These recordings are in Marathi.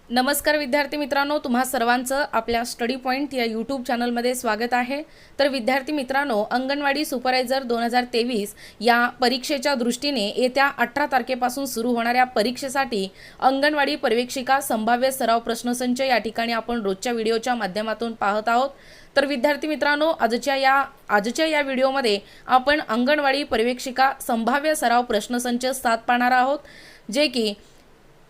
नमस्कार विद्यार्थी मित्रांनो, तुम्हा सर्वांचं आपल्या स्टडी पॉईंट या यूट्यूब चॅनलमध्ये स्वागत आहे। तर विद्यार्थी मित्रांनो, अंगणवाडी सुपरवायझर 2023 या परीक्षेच्या दृष्टीने येत्या 18 तारखेपासून सुरू होणाऱ्या परीक्षेसाठी अंगणवाडी पर्यवेक्षिका संभाव्य सराव प्रश्नसंच या ठिकाणी आपण रोजच्या व्हिडिओच्या माध्यमातून पाहत आहोत। तर विद्यार्थी मित्रांनो, आजच्या या व्हिडिओमध्ये आपण अंगणवाडी पर्यवेक्षिका संभाव्य सराव प्रश्नसंच 7 पाहणार आहोत, जे की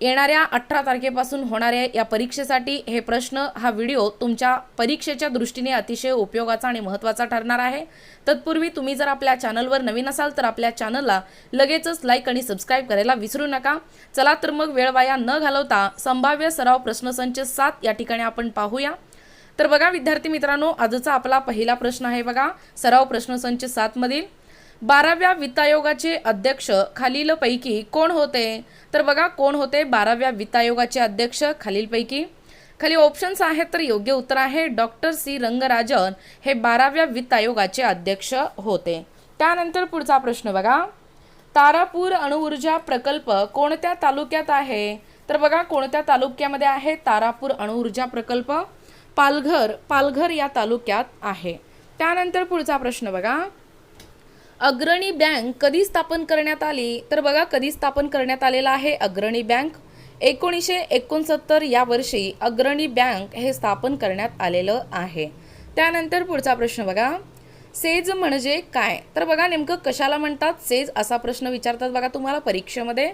येणाऱ्या 18 तारखेपासून होणाऱ्या या परीक्षेसाठी हे प्रश्न हा व्हिडिओ तुमच्या परीक्षेच्या दृष्टीने अतिशय उपयोगाचा आणि महत्त्वाचा ठरणार आहे। तत्पूर्वी तुम्ही जर आपल्या चॅनलवर नवीन असाल तर आपल्या चॅनलला लगेचच लाईक आणि सबस्क्राइब करायला विसरू नका। चला तर मग वेळ वाया न घालवता संभाव्य सराव प्रश्नसंच 7 या ठिकाणी आपण पाहूया। तर बघा विद्यार्थी मित्रांनो, आजचा आपला पहिला प्रश्न आहे बघा, सराव प्रश्नसंच 7 मधील 12व्या वित्त आयोगाचे अध्यक्ष खालीलपैकी कोण होते? तर बघा कोण होते 12व्या वित्त आयोगाचे अध्यक्ष खालीलपैकी? खाली ऑप्शन्स आहेत, तर योग्य उत्तर आहे डॉक्टर सी रंगराजन हे 12व्या वित्त आयोगाचे अध्यक्ष होते। त्यानंतर पुढचा प्रश्न बघा, तारापूर अणुऊर्जा प्रकल्प कोणत्या तालुक्यात आहे? तर बघा कोणत्या तालुक्यामध्ये आहे तारापूर अणुऊर्जा प्रकल्प? पालघर या तालुक्यात आहे। त्यानंतर पुढचा प्रश्न बघा, अग्रणी बँक कधी स्थापन करण्यात आली? तर बघा कधी स्थापन करण्यात आलेला आहे अग्रणी बँक? 1969 या वर्षी अग्रणी बँक हे स्थापन करण्यात आलेलं आहे। त्यानंतर पुढचा प्रश्न बघा, सेज म्हणजे काय? तर बघा नेमकं कशाला म्हणतात सेज असा प्रश्न विचारतात बघा तुम्हाला परीक्षेमध्ये।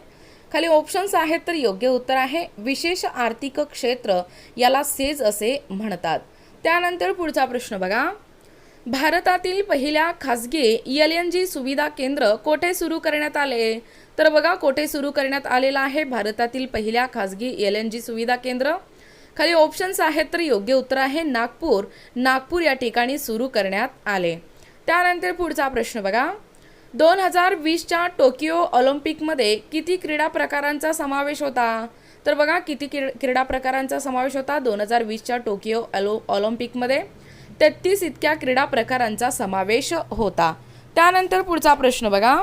खाली ऑप्शन्स आहेत, तर योग्य उत्तर आहे विशेष आर्थिक क्षेत्र याला सेज असे म्हणतात। त्यानंतर पुढचा प्रश्न बघा, भारतातील पहिल्या खासगी LNG सुविधा केंद्र कोठे सुरू करण्यात आले? तर बघा कोठे सुरू करण्यात आलेला आहे भारतातील पहिल्या खासगी LNG सुविधा केंद्र? खाली ऑप्शन्स आहेत, तर योग्य उत्तर आहे नागपूर या ठिकाणी सुरू करण्यात आले। त्यानंतर पुढचा प्रश्न बघा, 2020च्या टोकियो ऑलिम्पिकमध्ये किती क्रीडा प्रकारांचा समावेश होता? तर बघा किती क्रीडा प्रकारांचा समावेश होता 2020च्या टोकियो ऑलिम्पिकमध्ये? 33 इतक्या क्रीडा प्रकारांचा समावेश होता। त्यानंतर पुढचा प्रश्न बघा,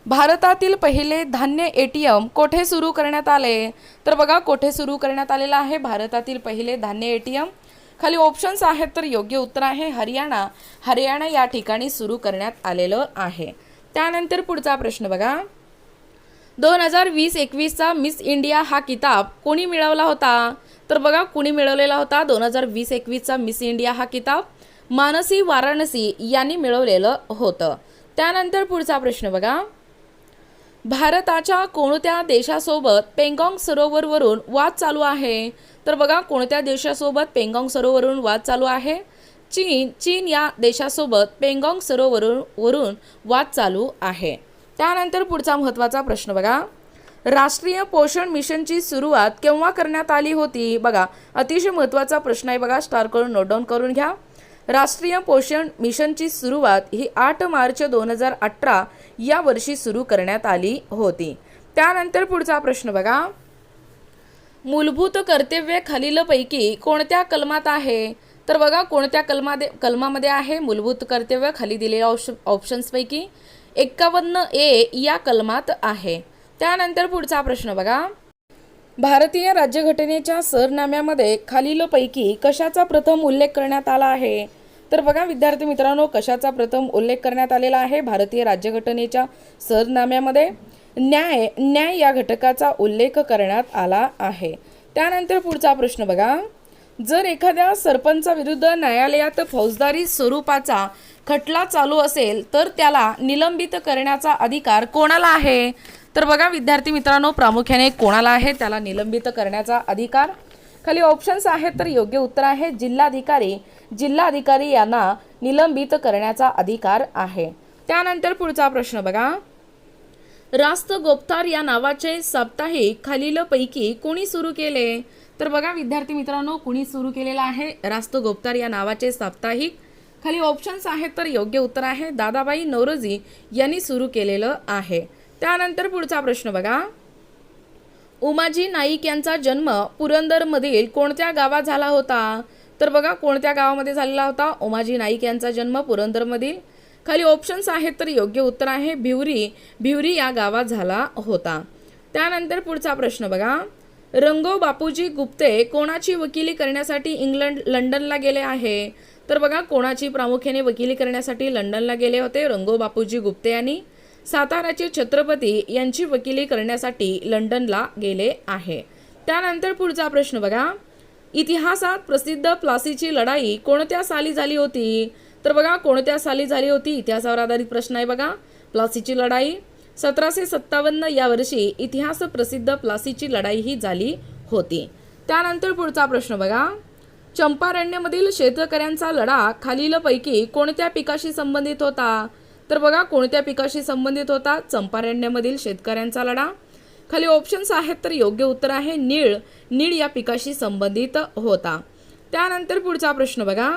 भारतातील पहिले धान्य ATM कोठे सुरू करण्यात आले? तर बघा कोठे सुरू करण्यात आलेला आहे भारतातील पहिले धान्य ATM? खाली ऑप्शन्स आहेत, तर योग्य उत्तर आहे हरियाणा या ठिकाणी सुरू करण्यात आलेलं आहे। त्यानंतर पुढचा प्रश्न बघा, 2020-21चा मिस इंडिया हा किताब कोणी मिळवला होता? तर बघा कोणी मिळवलेला होता 2020-21चा मिस इंडिया हा किताब? मानसी वाराणसी यांनी मिळवलेलं होतं। त्यानंतर पुढचा प्रश्न बघा, भारताच्या कोणत्या देशासोबत पेंगॉंग सरोवरवरून वाद चालू आहे? तर बघा कोणत्या देशासोबत पेंगॉंग सरोवरवरून वाद चालू आहे? चीन या देशासोबत पेंगॉंग सरोवरवरून वाद चालू आहे। त्यानंतर पुढचा महत्त्वाचा प्रश्न बघा, राष्ट्रीय पोषण मिशनची सुरुवात केव्हा करण्यात आली होती? बघा अतिशय महत्त्वाचा प्रश्न आहे बघा, स्टार करून नोट डाऊन करून घ्या। राष्ट्रीय पोषण मिशनची सुरुवात ही 8 मार्च 2018 या वर्षी सुरू करण्यात आली होती। त्यानंतर पुढचा प्रश्न बघा, मूलभूत कर्तव्य खालीलपैकी कोणत्या कलमात आहे? तर बघा कोणत्या कलमामध्ये आहे मूलभूत कर्तव्य? खाली दिलेल्या ऑप्शन्सपैकी 51A या कलमात आहे। त्यानंतर पुढचा प्रश्न बघा, भारतीय राज्यघटनेच्या सरनाम्यामध्ये खालीलपैकी कशाचा प्रथम उल्लेख करण्यात आला आहे? तर बघा विद्यार्थी मित्रांनो, कशाचा प्रथम उल्लेख करण्यात आलेला आहे भारतीय राज्यघटनेच्या सरनाम्यामध्ये? न्याय या घटकाचा उल्लेख करण्यात आला आहे। त्यानंतर पुढचा प्रश्न बघा, जर एखाद्या सरपंचाविरुद्ध न्यायालयात फौजदारी स्वरूपाचा खटला चालू असेल तर त्याला निलंबित करण्याचा अधिकार कोणाला आहे? तर बघा विद्यार्थी मित्रांनो, प्रामुख्याने कोणाला आहे त्याला निलंबित करण्याचा अधिकार? खाली ऑप्शन्स आहेत, तर योग्य उत्तर आहे जिल्हाधिकारी यांना निलंबित करण्याचा अधिकार आहे। त्यानंतर पुढचा प्रश्न बघा, रास्त गोपतार या नावाचे साप्ताहिक खालीलपैकी कोणी सुरू केले? तर बघा विद्यार्थी मित्रांनो, कोणी सुरू केलेला आहे रास्त गोपतार या नावाचे साप्ताहिक? खाली ऑप्शन्स आहेत, तर योग्य उत्तर आहे दादाबाई नौरोजी यांनी सुरू केलेलं आहे। त्यानंतर पुढचा प्रश्न बघा, उमाजी नाईक यांचा जन्म पुरंदरमधील कोणत्या गावात झाला होता? तर बघा कोणत्या गावामध्ये झालेला होता उमाजी नाईक यांचा जन्म? पुरंदरमधील। खाली ऑप्शन्स आहेत, तर योग्य उत्तर आहे भिवरी या गावात झाला होता। त्यानंतर पुढचा प्रश्न बघा, रंगो बापूजी गुप्ते कोणाची वकिली करण्यासाठी लंडनला गेले आहे? तर बघा, कोणाची प्रामुख्याने वकिली करण्यासाठी लंडनला गेले होते? रंगो बापूजी गुप्ते यांनी साताराचे छत्रपती यांची वकिली करण्यासाठी लंडनला गेले आहे. त्यानंतर पुढचा प्रश्न बघा, इतिहासात प्रसिद्ध प्लासीची लढाई कोणत्या साली झाली होती? तर बघा, कोणत्या साली झाली होती? इतिहासावर आधारित प्रश्न आहे बघा. प्लासीची लढाई 1757 या वर्षी इतिहास प्रसिद्ध प्लासीची लढाई ही झाली होती. त्यानंतर पुढचा प्रश्न बघा, चंपारण्यमधील शेतकऱ्यांचा लढा खालीलपैकी कोणत्या पिकाशी संबंधित होता? तर बघा, कोणत्या पिकाशी संबंधित होता चंपारण्यमधील शेतकऱ्यांचा लढा? खाली ऑप्शन्स आहेत, तर योग्य उत्तर आहे नीळ. नीळ या पिकाशी संबंधित होता. त्यानंतर पुढचा प्रश्न बघा,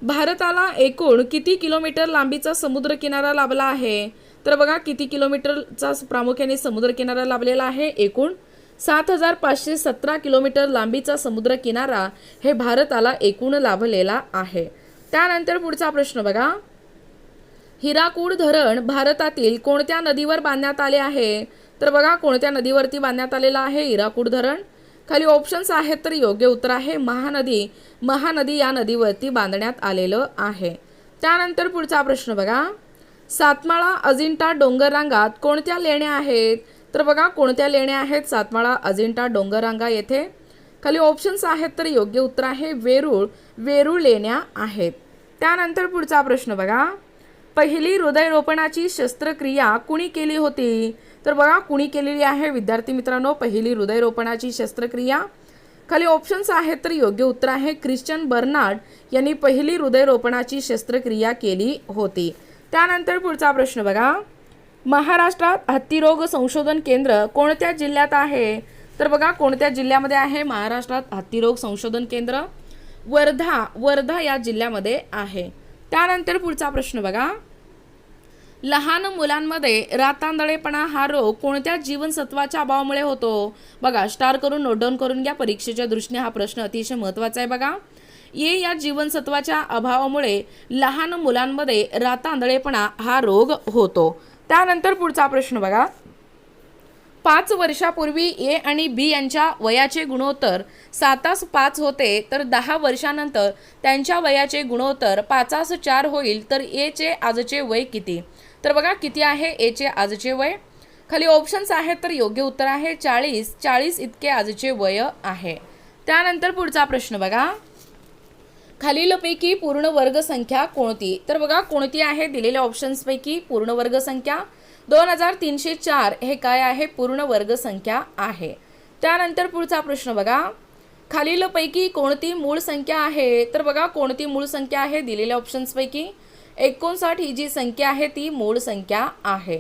भारताला एकूण किती किलोमीटर लांबीचा समुद्रकिनारा लाभला आहे? तर बघा, किती किलोमीटरचा प्रामुख्याने समुद्रकिनारा लाभलेला आहे? एकूण 7517 किलोमीटर लांबीचा समुद्रकिनारा हे भारताला एकूण लाभलेला आहे. त्यानंतर पुढचा प्रश्न बघा, हिराकूड धरण भारतातील कोणत्या नदीवर बांधण्यात आले आहे? तर बघा, कोणत्या नदीवरती बांधण्यात आलेला आहे हिराकूड धरण? खाली ऑप्शन्स आहेत, तर योग्य उत्तर आहे महानदी. महानदी या नदीवरती बांधण्यात आलेलं आहे. त्यानंतर पुढचा प्रश्न बघा, सातमाळा अजिंठा डोंगररांगात कोणत्या लेण्या आहेत? तर बघा, कोणत्या लेण्या आहेत सातमाळा अजिंठा डोंगररांगा येथे? खाली ऑप्शन्स आहेत, तर योग्य उत्तर आहे वेरूळ. वेरूळ लेण्या आहेत. त्यानंतर पुढचा प्रश्न बघा, पहिली हृदयरोपणाची शस्त्रक्रिया कुणी केली होती? तर बघा, कुणी केलेली आहे विद्यार्थी मित्रांनो पहिली हृदयरोपणाची शस्त्रक्रिया? खाली ऑप्शन्स आहेत, तर योग्य उत्तर आहे ख्रिश्चन बर्नार्ड यांनी पहिली हृदयरोपणाची शस्त्रक्रिया केली होती. त्यानंतर पुढचा प्रश्न बघा, महाराष्ट्रात हत्तीरोग संशोधन केंद्र कोणत्या जिल्ह्यात आहे? तर बघा, कोणत्या जिल्ह्यामध्ये आहे महाराष्ट्रात हत्तीरोग संशोधन केंद्र? वर्धा या जिल्ह्यामध्ये आहे. त्यानंतर पुढचा प्रश्न बघा, लहान मुलांमध्ये रातांधळेपणा हा रोग कोणत्या जीवनसत्वाच्या अभावामुळे होतो? बघा, स्टार करून नोट डाऊन करून घ्या, परीक्षेच्या दृष्टीने हा प्रश्न अतिशय महत्त्वाचा आहे बघा. ए या जीवनसत्वाच्या अभावामुळे लहान मुलांमध्ये रातांधळेपणा हा रोग होतो. त्यानंतर पुढचा प्रश्न बघा, 5 वर्षापूर्वी ए आणि बी यांच्या वयाचे गुणोत्तर 7:5 होते, तर 10 वर्षानंतर त्यांच्या वयाचे गुणोत्तर 5:4 होईल, तर ए चे आजचे वय किती? तर बघा, किती आहे ए चे आजचे वय? खाली ऑप्शन्स आहेत, तर योग्य उत्तर आहे 40 इतके आजचे वय आहे. त्यानंतर पुढचा प्रश्न बघा, खालीलपैकी पूर्ण वर्ग संख्या कोणती? तर बघा, कोणती आहे दिलेल्या ऑप्शन्सपैकी पूर्ण वर्ग संख्या? 2304 हे काय आहे? पूर्ण वर्ग संख्या आहे. त्यानंतर पुढचा प्रश्न बघा, खालीलपैकी कोणती मूळ संख्या आहे? तर बघा, कोणती मूळ संख्या आहे दिलेल्या ऑप्शन्सपैकी? 59 ही जी संख्या आहे ती मूळ संख्या आहे.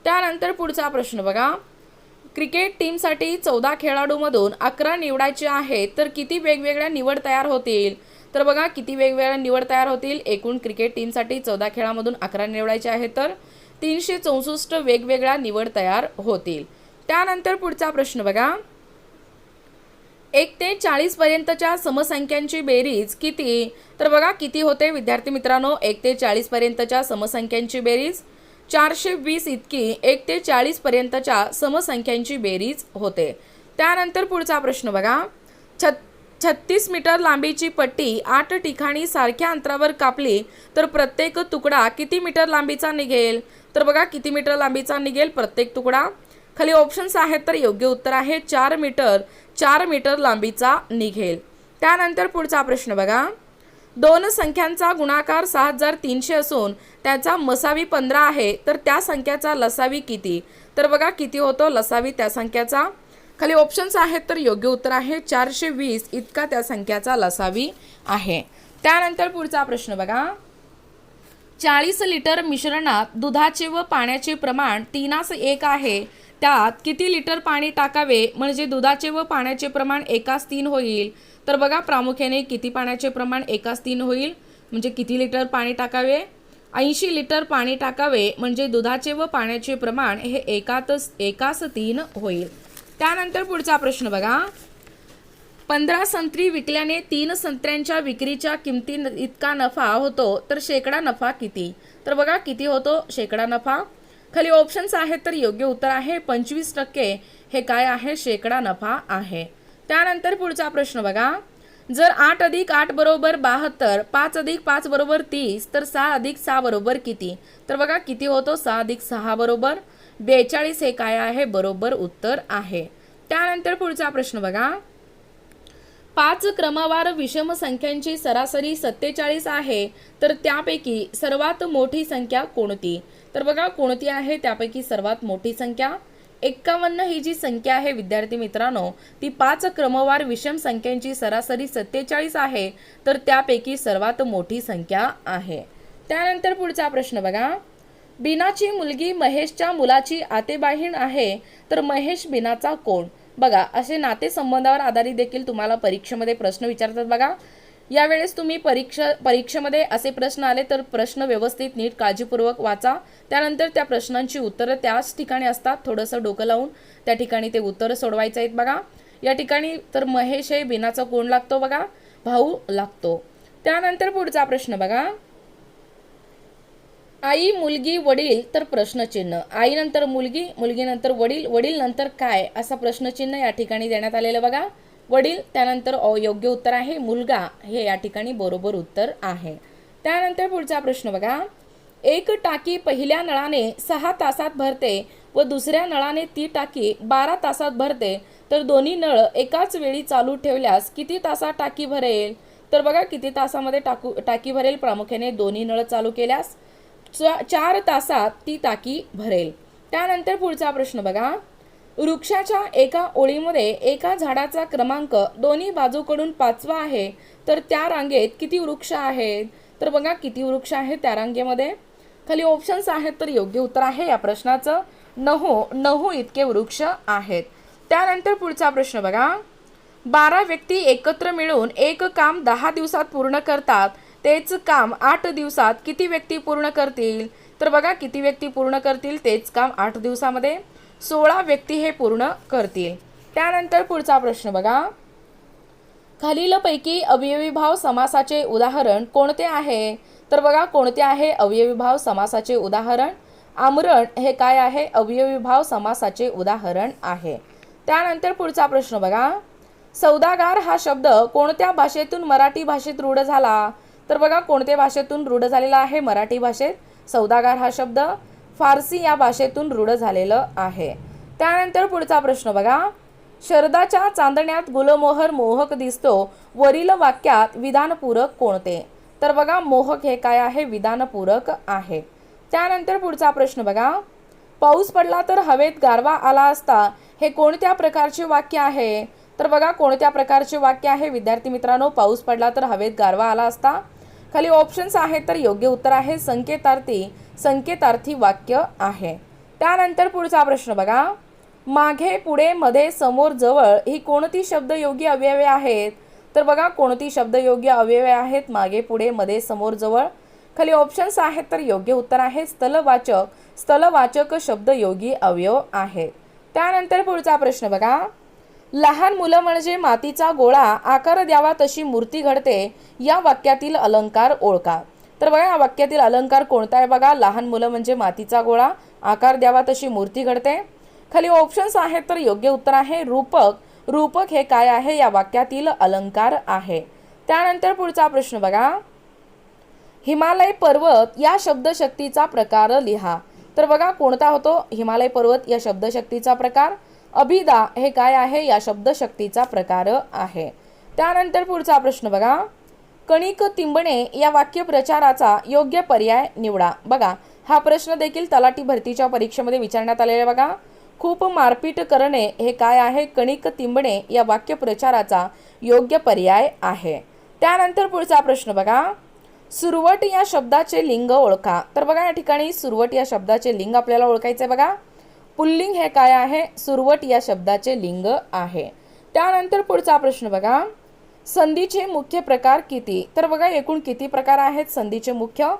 त्यानंतर पुढचा प्रश्न बघा, क्रिकेट टीमसाठी 14 खेळाडूंमधून 11 निवडायचे आहेत, तर किती वेगवेगळ्या निवड तयार होतील? तर बघा, किती वेगवेगळ्या निवड तयार होतील? एकूण क्रिकेट टीमसाठी 14 खेळामधून 11 निवडायचे आहेत, तर 364 वेगवेगळ्या निवड तयार होतील. त्यानंतर पुढचा प्रश्न बघा, 1 ते 40 पर्यंतच्या समसंख्यांची बेरीज किती? तर बघा, किती होते विद्यार्थी मित्रांनो 1 ते 40 पर्यंतच्या समसंख्यांची बेरीज? 420 इतकी 1 ते 40 पर्यंतच्या समसंख्यांची बेरीज होते. त्यानंतर पुढचा प्रश्न बघा, 36 मीटर लांबीची पट्टी 8 ठिकाणी सारख्या अंतरावर कापली तर प्रत्येक तुकडा किती मीटर लांबीचा निघेल? तर बघा, किती मीटर लांबीचा निघेल प्रत्येक तुकडा? खाली ऑप्शन्स आहेत, तर योग्य उत्तर आहे 4 मीटर लांबीचा निघेल. त्यानंतर पुढचा प्रश्न बघा, 2 संख्यांचा गुणाकार 6300 असून त्याचा मसावी 15 आहे, तर त्या संख्याचा लसावी किती? तर बघा, किती होतो लसावी त्या संख्याचा? खाली ऑप्शन्स आहेत, तर योग्य उत्तर आहे 420 इतका त्या संख्याचा लसावी आहे. त्यानंतर पुढचा प्रश्न बघा, 40 लिटर मिश्रणात दुधाचे व पाण्याचे प्रमाण 3:1 आहे, त्यात किती लिटर पाणी टाकावे म्हणजे दुधाचे व पाण्याचे प्रमाण 1:3 होईल? तर बघा, प्रामुख्याने किती पाण्याचे प्रमाण 1:3 होईल म्हणजे किती लिटर पाणी टाकावे? 80 लिटर पाणी टाकावे म्हणजे दुधाचे व पाण्याचे प्रमाण हे 1:3 होईल. त्यानंतर पुढचा प्रश्न बघा, 15 संत्री विकल्याने 3 संत्र्यांच्या विक्रीच्या किमती इतका नफा होतो, तर शेकडा नफा किती? तर बघा, किती होतो शेकडा नफा? खाली ऑप्शन्स आहेत, तर योग्य उत्तर आहे 25% हे काय आहे, शेकडा नफा आहे. त्यानंतर पुढचा प्रश्न बघा, जर 8 अधिक 8 बरोबर 72, 5 अधिक 5 बरोबर 30, तर 6 अधिक 6 बरोबर किती? तर बघा किती होतो, 6 अधिक 6 बरोबर 42 हे काय आहे, बरोबर उत्तर आहे. त्यानंतर पुढचा प्रश्न बघा, 5 क्रमवार विषम संख्यांची सरासरी 47 आहे, तर त्यापैकी सर्वात मोठी संख्या कोणती? तर बघा कोणती आहे त्यापैकी सर्वात मोठी संख्या? 51 ही जी संख्या आहे विद्यार्थी मित्रांनो, ती 5 क्रमवार विषम संख्यांची सरासरी 47 आहे, तर त्यापैकी सर्वात मोठी संख्या आहे. त्यानंतर पुढचा प्रश्न बघा, बीनाची मुलगी महेशच्या मुलाची आतेबहीण आहे, तर महेश बीनाचा कोण? बघा असे नातेसंबंधावर आधारित देखील तुम्हाला परीक्षेमध्ये प्रश्न विचारतात बघा. यावेळेस तुम्ही परीक्षेमध्ये असे प्रश्न आले तर प्रश्न व्यवस्थित नीट काळजीपूर्वक वाचा. त्यानंतर त्या प्रश्नांची उत्तरं त्याच ठिकाणी असतात, थोडंसं डोकं लावून त्या ठिकाणी ते उत्तरं सोडवायचे आहेत बघा. या ठिकाणी तर महेश हे बीनाचा कोण लागतो बघा, भाऊ लागतो. त्यानंतर पुढचा प्रश्न बघा, आई मुलगी वडील तर प्रश्नचिन्ह, आई नंतर मुलगी, मुलगी नंतर वडील, वडील नंतर काय, असा प्रश्नचिन्ह या ठिकाणी देण्यात आलेलं बघा. वडील त्यानंतर योग्य उत्तर आहे मुलगा, हे या ठिकाणी बरोबर उत्तर आहे. त्यानंतर पुढचा प्रश्न बघा, एक टाकी पहिल्या नळाने 6 तासात भरते व दुसऱ्या नळाने ती टाकी 12 तासात भरते, तर दोन्ही नळ एकाच वेळी चालू ठेवल्यास किती तासात टाकी भरेल? तर बघा किती तासामध्ये टाकी भरेल? प्रामुख्याने दोन्ही नळ चालू केल्यास 4 तासात ती टाकी भरेल. त्यानंतर पुढचा प्रश्न बघा, वृक्षाच्या एका ओळीमध्ये एका झाडाचा क्रमांक दोन्ही बाजूकडून 5वा आहे, तर त्या रांगेत किती वृक्ष आहेत? तर बघा किती वृक्ष आहेत त्या रांगेमध्ये? खाली ऑप्शन्स आहेत, तर योग्य उत्तर आहे या प्रश्नाचं 9 इतके वृक्ष आहेत. त्यानंतर पुढचा प्रश्न बघा, 12 व्यक्ती एकत्र मिळून एक काम 10 दिवसात पूर्ण करतात, तेच काम 8 दिवसात किती व्यक्ती पूर्ण करतील? तर बघा किती व्यक्ती पूर्ण करतील तेच काम 8 दिवसामध्ये? 16 व्यक्ती हे पूर्ण करतील. त्यानंतर पुढचा प्रश्न बघा, खालीलपैकी अवयवीभाव समासाचे उदाहरण कोणते आहे? तर बघा कोणते आहे अवयवीभाव समासाचे उदाहरण? आमरण हे काय आहे, अवयवीभाव समासाचे उदाहरण आहे. त्यानंतर पुढचा प्रश्न बघा, सौदागार हा शब्द कोणत्या भाषेतून मराठी भाषेत रूढ झाला? तर बघा कोणत्या भाषेतून रूढ झालेला आहे मराठी भाषेत? सौदागार हा शब्द फारसी या भाषेतून रूढ झालेलं आहे. त्यानंतर पुढचा प्रश्न बघा, शरदाच्या चांदण्यात गुलमोहर मोहक दिसतो, वरील वाक्यात विधानपूरक कोणते? तर बघा मोहक हे काय आहे, विधानपूरक आहे. त्यानंतर पुढचा प्रश्न बघा, पाऊस पडला तर हवेत गारवा आला असता, हे कोणत्या प्रकारचे वाक्य आहे? तर बघा कोणत्या प्रकारचे वाक्य आहे विद्यार्थी मित्रांनो, पाऊस पडला तर हवेत गारवा आला असता? खाली ऑप्शन्स आहेत, तर योग्य उत्तर आहे संकेतार्थी वाक्य आहे. त्यानंतर पुढचा प्रश्न बघा, मागे पुढे मध्ये समोर जवळ ही कोणती शब्दयोगी अवयवे आहेत? तर बघा कोणती शब्दयोगी अवयवे आहेत मागे पुढे मध्ये समोर जवळ? खाली ऑप्शन्स आहेत, तर योग्य उत्तर आहे स्थलवाचक शब्दयोगी अवयव आहेत. त्यानंतर पुढचा प्रश्न बघा, लहान मुलं म्हणजे मातीचा गोळा, आकार द्यावा तशी मूर्ती घडते, या वाक्यातील अलंकार ओळखा. तर बघा या वाक्यातील अलंकार कोणता आहे बघा, लहान मुलं म्हणजे मातीचा गोळा, आकार द्यावा तशी मूर्ती घडते. खाली ऑप्शन्स आहेत, तर योग्य उत्तर आहे रूपक हे काय आहे, या वाक्यातील अलंकार आहे. त्यानंतर पुढचा प्रश्न बघा, हिमालय पर्वत या शब्दशक्तीचा प्रकार लिहा. तर बघा कोणता होतो हिमालय पर्वत या शब्दशक्तीचा प्रकार? अभिदा हे काय आहे, या शब्दशक्तीचा प्रकार आहे. त्यानंतर पुढचा प्रश्न बघा, कणिक तिंबणे या वाक्यप्रचाराचा योग्य पर्याय निवडा. बघा हा प्रश्न देखील तलाठी भरतीच्या परीक्षेमध्ये विचारण्यात आलेला बघा. खूप मारपीट करणे हे काय आहे, कणिक तिंबणे या वाक्यप्रचाराचा योग्य पर्याय आहे. त्यानंतर पुढचा प्रश्न बघा, सुरवट या शब्दाचे लिंग ओळखा. तर बघा या ठिकाणी सुरवट या शब्दाचे लिंग आपल्याला ओळखायचे बघा. पुल्लिंग हे काय आहे, सुरवट या शब्दाचे लिंग आहे. त्यानंतर पुढचा प्रश्न बघा, संधीचे मुख्य प्रकार किती? तर बघा एकूण किती प्रकार आहेत संधीचे मुख्य?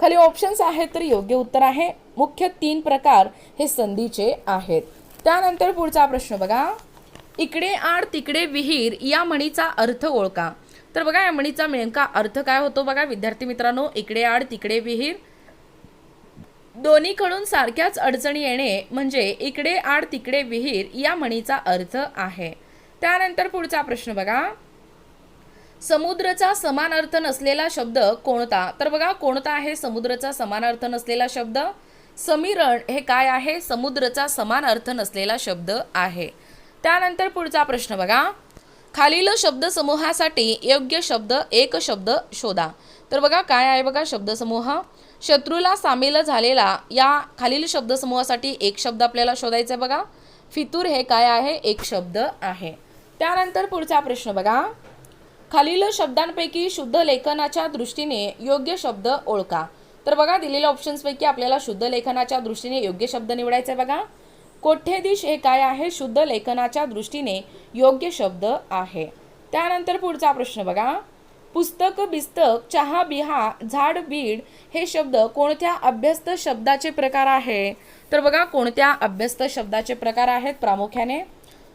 खाली ऑप्शन्स आहेत, तर योग्य उत्तर आहे मुख्य 3 प्रकार हे संधीचे आहेत. त्यानंतर पुढचा प्रश्न बघा, इकडे आड तिकडे विहीर या म्हणीचा अर्थ ओळखा. तर बघा या म्हणीचा नेमका अर्थ काय होतो बघा विद्यार्थी मित्रांनो, इकडे आड तिकडे विहीर दोन्हीकडून सारख्याच अडचणी येणे म्हणजे इकडे आड तिकडे विहीर या म्हणीचा अर्थ आहे. त्यानंतर पुढचा प्रश्न बघा, समुद्राचा समान अर्थ नसलेला शब्द कोणता? तर बघा कोणता आहे समुद्राचा समान अर्थ नसलेला शब्द? समीरण हे काय आहे? समुद्राचा समान अर्थ नसलेला शब्द आहे. त्यानंतर पुढचा प्रश्न बघा, खालील शब्दसमूहासाठी योग्य शब्द एक शब्द शोधा. तर बघा काय आहे बघा शब्दसमूह, शत्रूला सामील झालेला या खालील शब्दसमूहासाठी एक शब्द आपल्याला शोधायचा आहे बघा. फितूर हे काय आहे? एक शब्द आहे. त्यानंतर पुढचा प्रश्न बघा, खालील शब्दांपैकी शुद्ध लेखनाच्या दृष्टीने योग्य शब्द ओळखा. तर बघा दिलेल्या ऑप्शन्सपैकी आपल्याला शुद्ध लेखनाच्या दृष्टीने योग्य शब्द निवडायचा आहे बघा. कोठ्यधीश हे काय आहे? शुद्ध लेखनाच्या दृष्टीने योग्य शब्द आहे. त्यानंतर पुढचा प्रश्न बघा, पुस्तक बिस्तक चहा बिहा झाड बीड हे शब्द कोणत्या अभ्यस्त शब्दाचे प्रकार आहे? तर बघा कोणत्या अभ्यस्त शब्दाचे प्रकार आहेत? प्रामुख्याने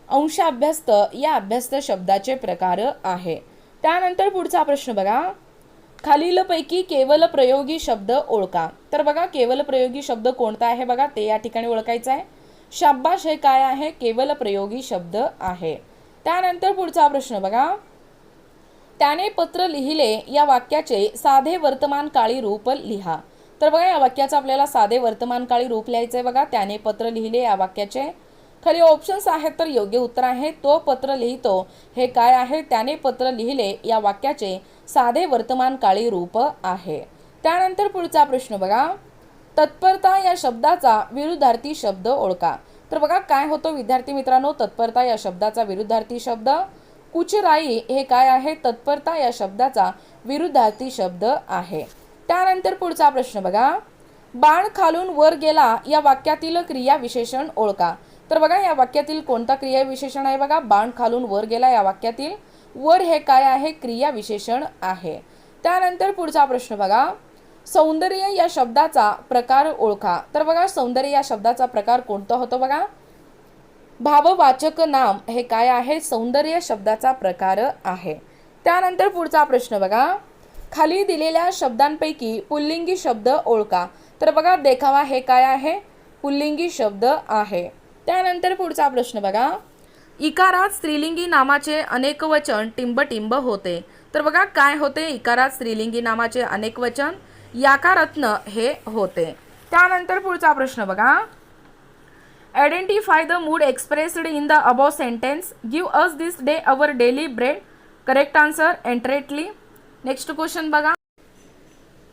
अंश अभ्यस्त या अभ्यस्त शब्दाचे प्रकार आहे. त्यानंतर पुढचा प्रश्न बघा, खालीलपैकी केवल प्रयोगी शब्द ओळखा. तर बघा केवल प्रयोगी शब्द कोणता आहे बघा ते या ठिकाणी ओळखायचं आहे. शाबाश हे काय आहे? केवल प्रयोगी शब्द आहे. त्यानंतर पुढचा प्रश्न बघा, त्याने पत्र लिहिले या वाक्याचे साधे वर्तमान काळी रूप लिहा. तर बघा या वाक्याचं आपल्याला साधे वर्तमान काळी रूप लिहायचं आहे बघा. त्याने पत्र लिहिले या वाक्याचे खाली ऑप्शन्स आहेत तर योग्य उत्तर आहे तो पत्र लिहितो हे काय आहे? त्याने पत्र लिहिले या वाक्याचे साधे वर्तमान काळी रूप आहे. त्यानंतर पुढचा प्रश्न बघा, तत्परता या शब्दाचा विरुद्धार्थी शब्द ओळखा. तर बघा काय होतो विद्यार्थी मित्रांनो तत्परता या शब्दाचा विरुद्धार्थी शब्द? कुचराई हे काय आहे? तत्परता या शब्दाचा विरुद्धार्थी शब्द आहे. त्यानंतर पुढचा प्रश्न बघा, बाण खालून वर गेला या वाक्यातील क्रिया विशेषण ओळखा. तर बघा या वाक्यातील कोणता क्रिया विशेषण आहे बघा? बाण खालून वर गेला या वाक्यातील वर हे काय आहे? क्रिया विशेषण आहे. त्यानंतर पुढचा प्रश्न बघा, सौंदर्य या शब्दाचा प्रकार ओळखा. तर बघा सौंदर्य या शब्दाचा प्रकार कोणता होतो बघा? भाववाचक नाम हे काय आहे? सौंदर्य शब्दाचा प्रकार आहे. त्यानंतर पुढचा प्रश्न बघा, खाली दिलेल्या शब्दांपैकी पुल्लिंगी शब्द ओळखा. तर बघा देखावा हे काय आहे? पुल्लिंगी शब्द आहे. त्यानंतर पुढचा प्रश्न बघा, इकारात स्त्रीलिंगी नामाचे अनेक वचन टिंबटिंब होते. तर बघा काय होते? इकारात स्त्रीलिंगी नामाचे अनेक वचन याकारत्न हे होते. त्यानंतर पुढचा प्रश्न बघा, identify the mood expressed in the above sentence, give us this day our daily bread. Correct answer entreaty. Next question बघा,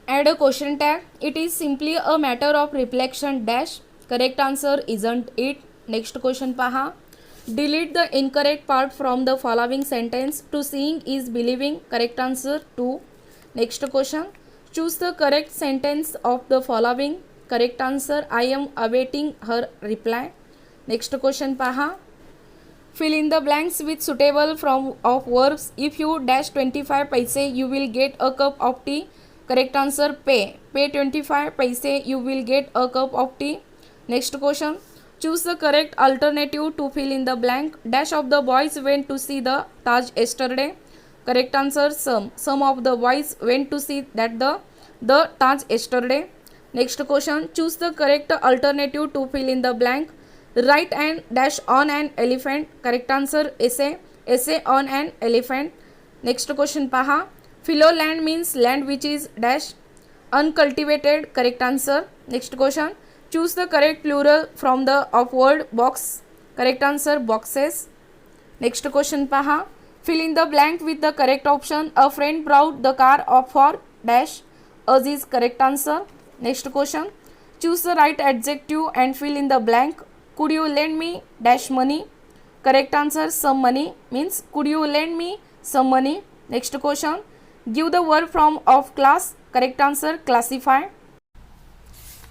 add a question tag, it is simply a matter of reflection dash. Correct answer isn't it. Next question पहा, delete the incorrect part from the following sentence. To seeing is believing. Correct answer to. Next question, choose the correct sentence of the following. Correct answer I am awaiting her reply. Next question पहा, fill in the blanks with suitable from of verbs. If you dash 25 paise you will get a cup of tea. Correct answer pay. Pay 25 paise you will get a cup of tea. Next question, choose the correct alternative to fill in the blank. Dash of the boys went to see the Taj yesterday. Correct answer some of the boys went to see that the Taj yesterday. Next question, choose the correct alternative to fill in the blank. Write and dash on an elephant. Correct answer essay on an elephant. Next question paha, fallow land means land which is dash uncultivated. Correct answer. Next question, choose the correct plural from the of word box. Correct answer boxes. Next question paha, fill in the blank with the correct option. A friend brought the car up for dash us is correct answer. Next question, choose the right adjective and fill in the blank. Could you lend me dash money? Correct answer some money means could you lend me some money. Next question, give the verb from of class. Correct answer classify.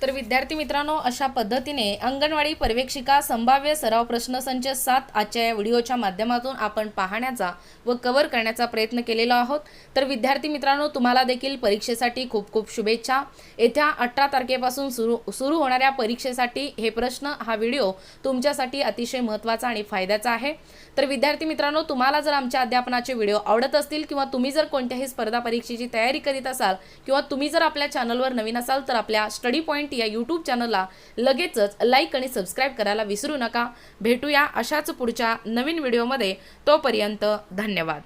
तर विद्यार्थी मित्रांनो अशा पद्धतीने अंगणवाडी पर्यवेक्षिका संभाव्य सराव प्रश्नसंच 7 आजच्या या व्हिडिओच्या माध्यमातून आपण पाहण्याचा व कव्हर करण्याचा प्रयत्न केलेला आहोत. तर विद्यार्थी मित्रांनो तुम्हाला देखील परीक्षेसाठी खूप खूप शुभेच्छा. येत्या 18 तारखेपासून सुरू होणाऱ्या परीक्षेसाठी हे प्रश्न हा व्हिडिओ तुमच्यासाठी अतिशय महत्त्वाचा आणि फायद्याचा आहे. तर विद्यार्थी मित्रांनो तुम्हाला जर आमच्या अध्यापनाचे व्हिडिओ आवडत असतील किंवा तुम्ही जर कोणत्याही स्पर्धा परीक्षेची तयारी करीत असाल किंवा तुम्ही जर आपल्या चॅनलवर नवीन असाल तर आपल्या स्टडी पॉईंट पॉईंट या यूट्यूब चॅनलला लगेचच लाईक आणि सबस्क्राईब करायला विसरू नका. भेटूया अशाच पुढच्या नवीन व्हिडिओमध्ये. तोपर्यंत धन्यवाद.